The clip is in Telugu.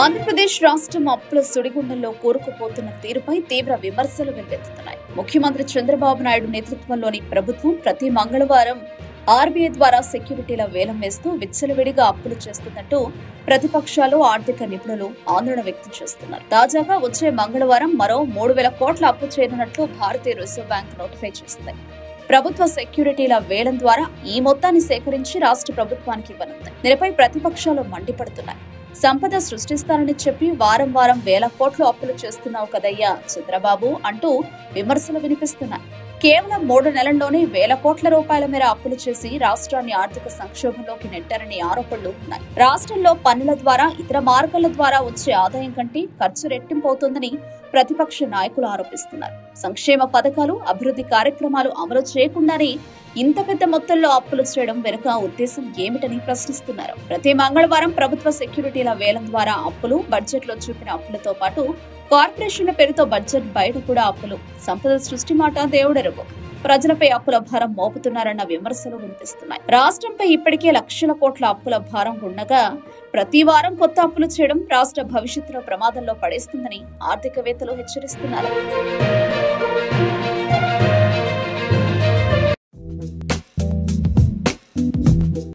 ఆంధ్రప్రదేశ్ రాష్ట్రం అప్పుల సుడిగుండంలో కూరుకుపోతున్న తీరుపై తీవ్ర విమర్శలు వెల్లువెత్తుతున్నాయి. ముఖ్యమంత్రి చంద్రబాబు నాయుడు నేతృత్వంలోని ప్రభుత్వం ప్రతి మంగళవారం ఆర్బీఐ ద్వారా సెక్యూరిటీల వేలం వేస్తూ విచ్చలవిడిగా అప్పులు చేస్తున్నట్టు ప్రతిపక్షాలు, ఆర్థిక నిపుణులు ఆందోళన వ్యక్తం చేస్తున్నారు. తాజాగా వచ్చే మంగళవారం మరో 3,000 కోట్ల అప్పు చేరినట్లు భారతీయ రిజర్వ్ బ్యాంక్ నోటిఫై చేసింది. ప్రభుత్వ సెక్యూరిటీల వేలం ద్వారా ఈ మొత్తాన్ని సేకరించి రాష్ట్ర ప్రభుత్వానికి ఇవ్వనుంది. దీనిపై ప్రతిపక్షాలు మండిపడుతున్నాయి. సంపద సృష్టిస్తారని చెప్పి వారం వారం 1,000 కోట్లు అప్పులు చేస్తున్నావు కదయ్యా చంద్రబాబు అంటూ విమర్శలు వినిపిస్తున్నాయి. కేవలం 3 నెలల్లోనే 1,000 కోట్ల రూపాయల మేర అప్పులు చేసి రాష్ట్రాన్ని ఆర్థిక సంక్షోభంలోకి నెట్టారని ఆరోపణలు ఉన్నాయి. రాష్ట్రంలో పన్నుల ద్వారా, ఇతర మార్గాల ద్వారా వచ్చే ఆదాయం కంటే ఖర్చు రెట్టింపవుతోందని ప్రతిపక్ష నాయకులు ఆరోపిస్తున్నారు. సంక్షేమ పథకాలు, అభివృద్ధి కార్యక్రమాలు అమలు చేయకుండానే ఇంత పెద్ద మొత్తంలో అప్పులు చేయడం వెనుక ఉద్దేశం ఏమిటని ప్రశ్నిస్తున్నారు. ప్రతి మంగళవారం ప్రభుత్వ సెక్యూరిటీల వేలం ద్వారా అప్పులు, బడ్జెట్ లో చూపిన అప్పులతో పాటు కార్పొరేషన్ల పేరుతో బడ్జెట్ బయట కూడా అప్పులు, సంపద సృష్టి మాట దేవుడెరుగు. ప్రజలపై అప్పుల భారం మోపుతున్నారన్న విమర్శలు వినిపిస్తున్నాయి. రాష్ట్రంపై ఇప్పటికే లక్షల కోట్ల అప్పుల భారం ఉండగా ప్రతి వారం కొత్త అప్పులు చేయడం రాష్ట్ర భవిష్యత్తులో ప్రమాదంలో పడేస్తుందని ఆర్థికవేత్తలు హెచ్చరిస్తున్నారు.